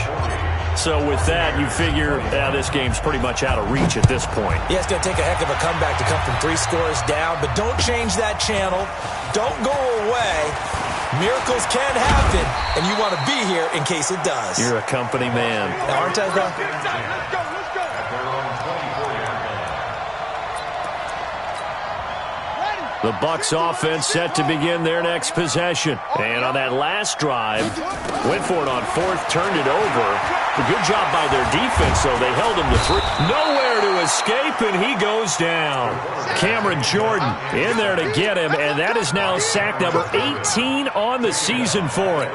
A: So with that, you figure this game's pretty much out of reach at this point.
B: Yeah, it's going to take a heck of a comeback to come from 3 scores down, but don't change that channel. Don't go away. Miracles can happen, and you want to be here in case it does.
A: You're a company man.
B: Now, aren't I, though?
D: Let's go.
A: The Bucs offense set to begin their next possession. And on that last drive, went for it on fourth, turned it over. A good job by their defense, though. They held him to 3. Nowhere to escape, and he goes down. Cameron Jordan in there to get him, and that is now sack number 18 on the season for it.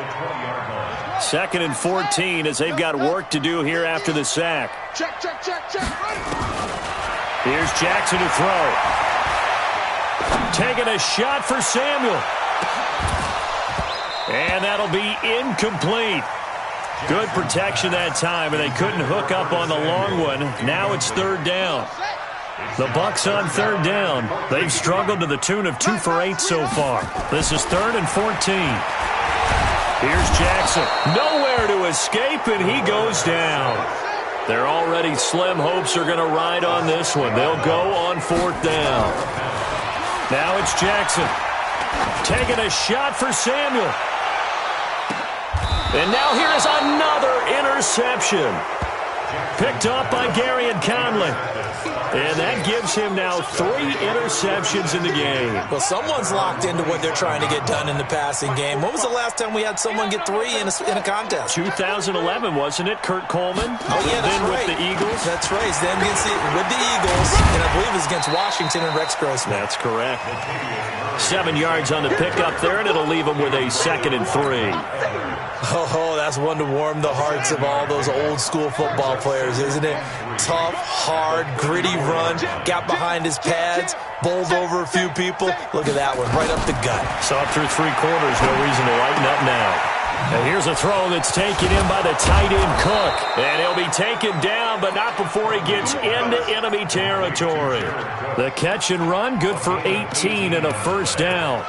A: Second and 14 as they've got work to do here after the sack.
D: Check.
A: Here's Jackson to throw. Taking a shot for Samuel. And that'll be incomplete. Good protection that time, and they couldn't hook up on the long one. Now it's third down. The Bucs on third down. They've struggled to the tune of 2 for 8 so far. This is third and 14. Here's Jackson. Nowhere to escape, and he goes down. Their already slim hopes are going to ride on this one. They'll go on fourth down. Now it's Jackson. Taking a shot for Samuel. And now here is another interception. Picked up by Gary and Conley. And that gives him now 3 interceptions in the game.
B: Well, someone's locked into what they're trying to get done in the passing game. When was the last time we had someone get 3 in a contest?
A: 2011, wasn't it? Kurt Coleman?
B: Oh, yeah, that's
A: then
B: right.
A: with the Eagles.
B: That's right. He's then with the Eagles, and I believe it's against Washington and Rex Grossman.
A: That's correct. 7 yards on the pickup there, and it'll leave him with a 2nd and 3.
B: Oh, that's one to warm the hearts of all those old-school football players, isn't it? Tough, hard, gritty run, got behind his pads, bowled over a few people. Look at that one, right up the gut.
A: Saw it through 3 quarters, no reason to lighten up now. And here's a throw that's taken in by the tight end Cook. And he'll be taken down, but not before he gets into enemy territory. The catch and run, good for 18 and a first down.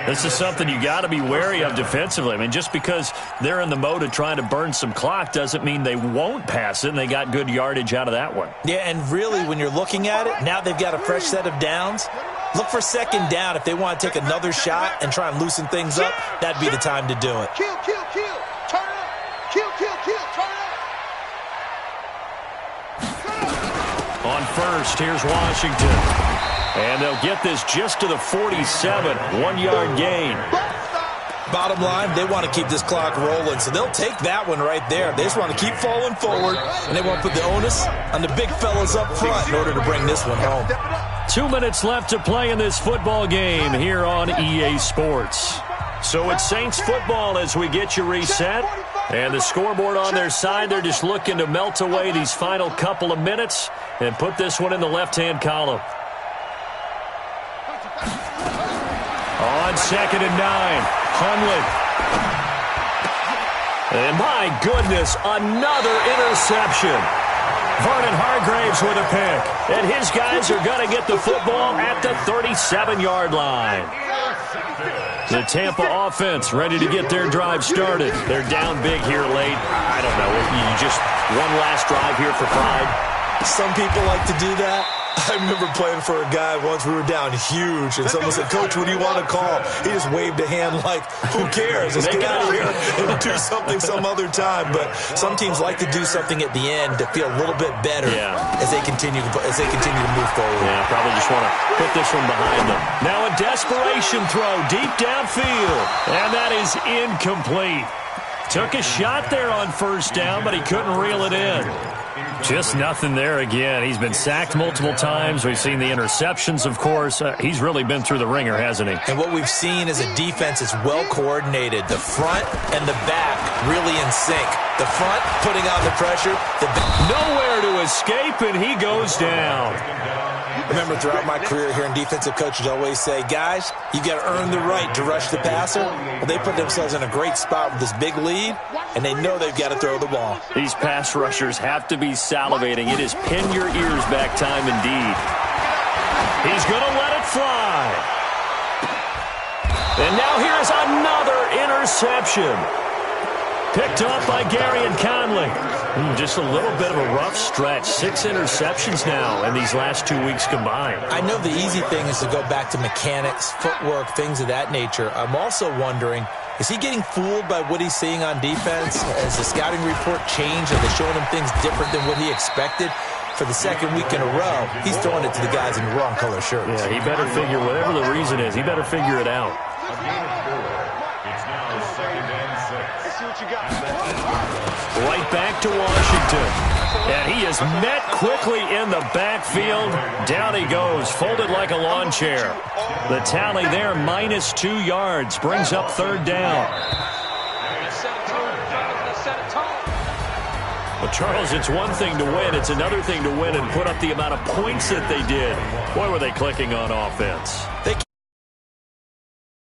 A: This is something you got to be wary of defensively. I mean, just because they're in the mode of trying to burn some clock doesn't mean they won't pass it, and they got good yardage out of that one.
B: Yeah, and really, when you're looking at it, now they've got a fresh set of downs. Look for 2nd down. If they want to take another shot and try and loosen things up, that'd be the time to do it.
D: Kill, kill, kill. Turn up. Kill, kill, kill. Turn up.
A: On first, here's Washington. And they'll get this just to the 47, 1-yard gain.
B: Bottom line, they want to keep this clock rolling, so they'll take that one right there. They just want to keep falling forward, and they want to put the onus on the big fellas up front in order to bring this one home.
A: 2 minutes left to play in this football game here on EA Sports. So it's Saints football as we get you reset. And the scoreboard on their side, they're just looking to melt away these final couple of minutes and put this one in the left-hand column. On 2nd and 9, Hundley. And my goodness, another interception. Vernon Hargraves with a pick. And his guys are going to get the football at the 37-yard line. The Tampa offense ready to get their drive started. They're down big here late. I don't know. You just one last drive here for pride.
B: Some people like to do that. I remember playing for a guy once. We were down huge, and someone said, "Coach, what do you want to call?" He just waved a hand like, "Who cares? Let's get out of here and do something some other time." But some teams like to do something at the end to feel a little bit better as they continue to move forward.
A: Yeah, probably just want to put this one behind them. Now a desperation throw deep downfield, and that is incomplete. Took a shot there on first down, but he couldn't reel it in. Just nothing there again. He's been sacked multiple times. We've seen the interceptions, of course. He's really been through the ringer, hasn't he?
B: And what we've seen is a defense that's well coordinated. The front and the back really in sync. The front putting on the pressure. The back
A: nowhere to escape, and he goes down.
B: Remember, throughout my career here in defensive coaches always say, guys, you've got to earn the right to rush the passer. Well, they put themselves in a great spot with this big lead, and they know they've got to throw the ball.
A: These pass rushers have to be salivating. It is pin your ears back time indeed. He's going to let it fly. And now here's another interception. Picked off by Gary and Conley. Just a little bit of a rough stretch. 6 interceptions now in these last 2 weeks combined.
B: I know the easy thing is to go back to mechanics, footwork, things of that nature. I'm also wondering, is he getting fooled by what he's seeing on defense? Has the scouting report changed? Are they showing him things different than what he expected? For the second week in a row, he's throwing it to the guys in the wrong color shirts.
A: Yeah, he better figure, whatever the reason is, he better figure it out. Right back to Washington. And he is met quickly in the backfield. Down he goes, folded like a lawn chair. The tally there, -2 yards, brings up 3rd down. Well, Charles, it's one thing to win. It's another thing to win and put up the amount of points that they did. Boy, were they clicking on offense.
B: They